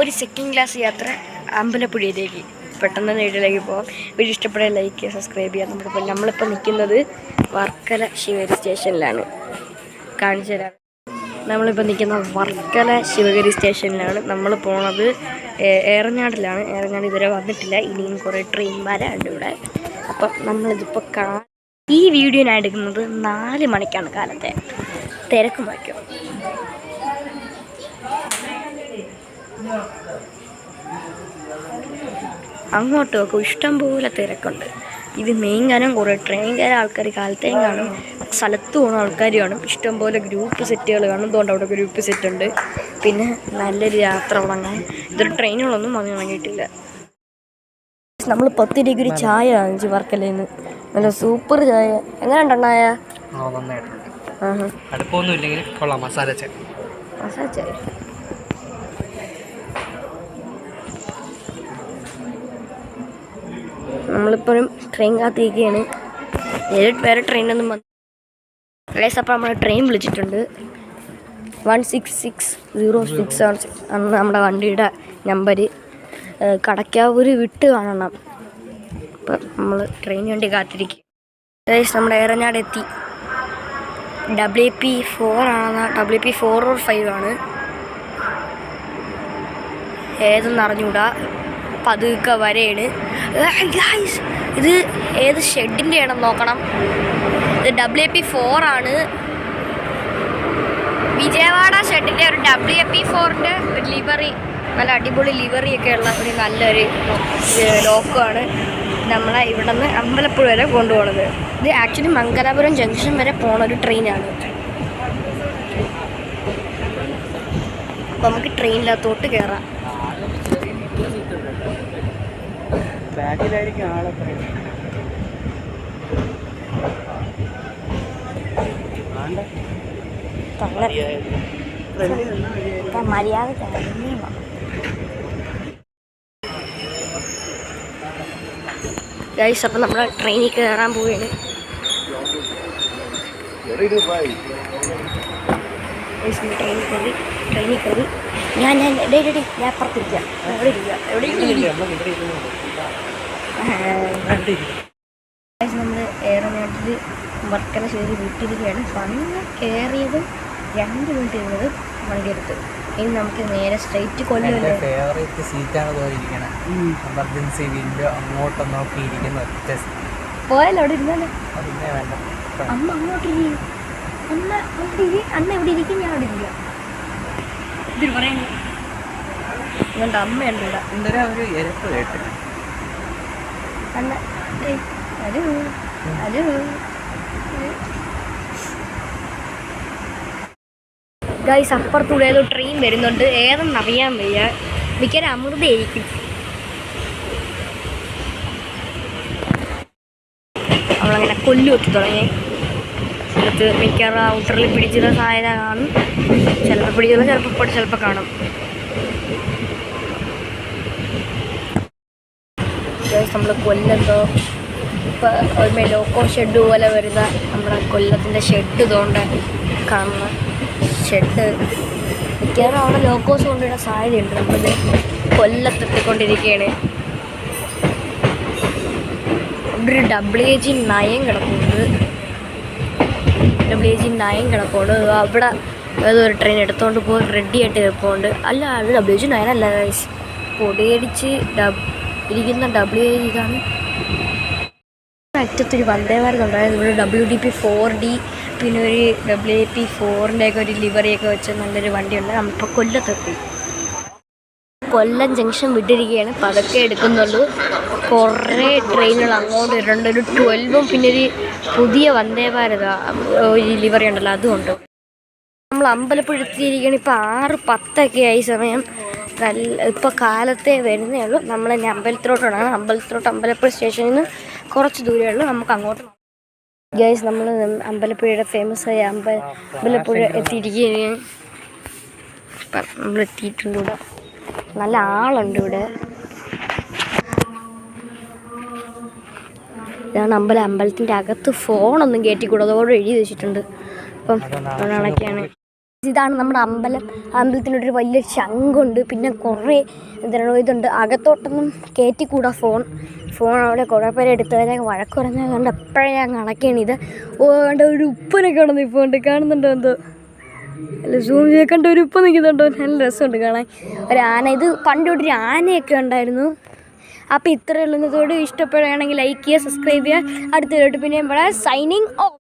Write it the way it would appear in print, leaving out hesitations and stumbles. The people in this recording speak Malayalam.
ഒരു സെക്കൻഡ് ക്ലാസ് യാത്ര അമ്പലപ്പുഴയിലേക്ക്. പെട്ടെന്ന് വീട്ടിലേക്ക് പോകാം. വീഡിയോ ഇഷ്ടപ്പെടാൻ ലൈക്ക് ചെയ്യുക, സബ്സ്ക്രൈബ് ചെയ്യുക. നമ്മളിപ്പോൾ നിൽക്കുന്നത് വർക്കല ശിവഗിരി സ്റ്റേഷനിലാണ്. കാണിച്ചു തരാം. നമ്മളിപ്പോൾ നിൽക്കുന്ന വർക്കല ശിവഗിരി സ്റ്റേഷനിലാണ്. നമ്മൾ പോണത് ഏറനാടിലാണ്. ഏറനാട് ഇതുവരെ വന്നിട്ടില്ല. ഇനിയും കുറേ ട്രെയിൻ വരാനുണ്ട് ഇവിടെ. അപ്പം നമ്മളിതിപ്പോൾ ഈ വീഡിയോ ഞാൻ എടുക്കുന്നത് 4 മണിക്കാണ് കാലത്തെ. തിരക്ക് വയ്ക്കും. അങ്ങോട്ട് നോക്കും, ഇഷ്ടംപോലെ തിരക്കുണ്ട്. ഇത് മെയിൻ കാരണം കുറേ ട്രെയിൻ കയറിയ ആൾക്കാർ കാലത്തേയും കാണും, സ്ഥലത്ത് പോകുന്ന ആൾക്കാർ കാണും, ഇഷ്ടംപോലെ ഗ്രൂപ്പ് സെറ്റുകൾ കാണും. അതുകൊണ്ട് അവിടെ ഗ്രൂപ്പ് സെറ്റ് ഉണ്ട്. പിന്നെ നല്ലൊരു യാത്ര തുടങ്ങാൻ. ഇതൊരു ട്രെയിനുകളൊന്നും വന്നു തുടങ്ങിയിട്ടില്ല. നമ്മൾ 10 ഡിഗ്രി ചായ വാങ്ങിച്ചു വർക്കലയിൽ നിന്ന്. നല്ല സൂപ്പർ ചായ. എങ്ങനെ ഉണ്ടെണ്ണായ? മസാല ചായ. നമ്മളിപ്പോഴും ട്രെയിൻ കാത്തിരിക്കുകയാണ്. വേറെ ട്രെയിനൊന്നും വന്നു. അപ്പോൾ നമ്മൾ ട്രെയിൻ വിളിച്ചിട്ടുണ്ട്. 16606 ആണ് നമ്മുടെ വണ്ടിയുടെ നമ്പർ. കടക്കാവൂർ വിട്ട് കാണണം. അപ്പം നമ്മൾ ട്രെയിൻ വേണ്ടി കാത്തിരിക്കും. നമ്മുടെ ഏറനാട് എത്തി. WP4 ആണെന്നാ, WP4 or 5 ആണ്. ഏതെന്ന് അറിഞ്ഞൂടാ. പതുക്കെ വരെയാണ്. ഇത് ഏത് ഷെഡിൻ്റെ ആണെന്ന് നോക്കണം. ഇത് WP4 ആണ്. വിജയവാഡ ഷെഡിൻ്റെ ഒരു WP4ൻ്റെ ഒരു ലിവറി, നല്ല അടിപൊളി ലിവറിയൊക്കെ ഉള്ള ഒരു നല്ലൊരു ലോക്കമാണ് നമ്മളെ ഇവിടെ നിന്ന് അമ്പലപ്പുഴ വരെ കൊണ്ടുപോകുന്നത്. ഇത് ആക്ച്വലി മംഗലാപുരം ജംഗ്ഷൻ വരെ പോണ ഒരു ട്രെയിനാണ്. അപ്പോൾ നമുക്ക് ട്രെയിനിനകത്തോട്ട് കയറാം. ബാക്കിലായിരിക്കും ആളൊക്കെ. മര്യാദ ഗൈസ്, അപ്പം നമ്മൾ ട്രെയിനിൽ കയറാൻ പോവുകയാണ്. ട്രെയിനിൽ കയറി ഞാൻ അപ്പുറത്തിരിക്കാം. നമ്മൾ ഏറനാട്ടിൽ വർക്കല ശരി വീട്ടിരിക്കുകയാണ്. വന്ന് കയറിയതും 2 മിനിറ്റ് ഇരുന്നത് വണ്ടി എടുത്ത്. ഇനി നമുക്ക് നേരെ സ്ട്രൈറ്റ് കൊല്ലം. ഫേവറേറ്റ് സീറ്റാണ് തോന്നിയിരിക്കണം. എമർജൻസി വിൻഡോ അങ്ങോട്ട് നോക്കിയിരിക്കുന്ന ഒറ്റ പോയാലോ അവിടെ ഇരുന്നാലോ? വേണ്ട, അമ്മ അങ്ങോട്ട് അന്ന് എവിടെ ഇരിക്കും, ഞാൻ അവിടെ ഇരിക്കാം. ഇതിൽ പറയാൻ ഇതുകൊണ്ട് അമ്മയുണ്ട് ഇവിടെ. എന്തൊരു ഒരു എരപ്പ് കേട്ട് അല്ല ഹലോ ഹലോ. ഗൈസ്, അപ്പുറത്തൂടെ ഏതോ ട്രെയിൻ വരുന്നുണ്ട്. ഏതെന്ന് അറിയാൻ വയ്യ. മിക്കവാറും അമൃതയായിരിക്കും. അവളങ്ങനെ കൊല്ലുവെത്തി തുടങ്ങി. ചിലത്ത് മിക്കവാറും ഔട്ടറിൽ പിടിച്ചിരുന്ന സാധ്യത കാണും. ചിലപ്പോൾ പിടിച്ചില്ല, ചിലപ്പോൾ കാണും. നമ്മൾ കൊല്ലത്തോ ഇപ്പം ലോക്കോ ഷെഡ് പോലെ വരുന്ന നമ്മുടെ കൊല്ലത്തിൻ്റെ ഷെഡ് ഇതുകൊണ്ട് കാണുന്ന ഷെഡ്. മിക്കവാറും അവിടെ ലോക്കോസ് കൊണ്ടിടാൻ സാധ്യതയുണ്ട്. നമ്മളിത് കൊല്ലത്തെത്തിക്കൊണ്ടിരിക്കുകയാണ്. അവിടെ ഒരു WAG9 കിടപ്പുണ്ട്. WAG9 അവിടെ ഏതൊരു ട്രെയിൻ എടുത്തുകൊണ്ട് പോയി റെഡി ആയിട്ട് കിടപ്പുണ്ട്. അല്ല, അത് WAG9 അല്ല ഗൈസ്. പൊടിയടിച്ച് ഇരിക്കുന്ന WAG ഇതാണ്. അറ്റത്തൊരു വന്ദേ ഭാരത് ഉണ്ടായിരുന്നു. ഇവിടെ WDP4D പിന്നെ ഒരു WAP4ൻ്റെയൊക്കെ ഒരു ലിവറിയൊക്കെ വെച്ച് നല്ലൊരു വണ്ടിയുണ്ട്. നമ്മളിപ്പോൾ കൊല്ലത്തെത്തി. കൊല്ലം ജംഗ്ഷൻ വിട്ടിരിക്കുകയാണ്. പതുക്കെ എടുക്കുന്നുള്ളൂ. കുറേ ട്രെയിനുകൾ അങ്ങോട്ട് വരുന്നുണ്ട്. ഒരു 12ഉം പിന്നെ ഒരു പുതിയ വന്ദേ ഭാരത ഒരു ലിവറി ഉണ്ടല്ലോ, അതുകൊണ്ട് നമ്മൾ അമ്പലപ്പുഴ എത്തിയിരിക്കുകയാണ്. ഇപ്പോൾ 6:10 ആയി സമയം. ഇപ്പോൾ കാലത്തെ വരുന്നേ ഉള്ളൂ. നമ്മൾ അമ്പലത്തിലോട്ടാണ്. അമ്പലപ്പുഴ സ്റ്റേഷനിൽ നിന്ന് കുറച്ച് ദൂരമേ ഉള്ളൂ. നമുക്ക് അങ്ങോട്ട് ഗൈസ്, നമ്മൾ അമ്പലപ്പുഴയുടെ ഫേമസ് ആയ അമ്പലപ്പുഴ എത്തിയിരിക്കുകയാണ്. ഇപ്പം നമ്മൾ എത്തിയിട്ടുണ്ട്. ഇവിടെ നല്ല ആളുണ്ട്. ഇവിടെ ഇതാണ് അമ്പലത്തിൻ്റെ അകത്ത് ഫോണൊന്നും കയറ്റിക്കൂടാ, അതോടെ എഴുതി വെച്ചിട്ടുണ്ട്. അപ്പം അതൊക്കെയാണ്. ഇതാണ് നമ്മുടെ അമ്പലം. അമ്പലത്തിനൊരു വലിയ ശംഖുണ്ട്, പിന്നെ കുറേ എന്താണ് ഇതുണ്ട്. അകത്തോട്ടൊന്നും കയറ്റിക്കൂടാ ഫോൺ അവിടെ കുറേ പേരെ എടുത്തതിനൊക്കെ വഴക്ക് പറഞ്ഞാൽ കണ്ട് എപ്പോഴേ ഞാൻ കണക്കാണ് ഇത്. കണ്ട ഒരു ഉപ്പനൊക്കെ അവിടെ നിൽപ്പുണ്ട്, കാണുന്നുണ്ടോ എന്തോ? അല്ല സൂം ചെയ്ത് കണ്ട ഒരു ഉപ്പ് നിൽക്കുന്നുണ്ടോ? നല്ല രസമുണ്ട് കാണാൻ. ഒരു ആന, ഇത് പണ്ട് തൊട്ടൊരു ആനയൊക്കെ ഉണ്ടായിരുന്നു. അപ്പോൾ ഇത്രയുള്ളതോട് ഇഷ്ടപ്പെടുകയാണെങ്കിൽ ലൈക്ക് ചെയ്യുക, സബ്സ്ക്രൈബ് ചെയ്യുക. അടുത്ത വീഡിയോയിൽ പിന്നെ സൈനിങ് ഓഫ്.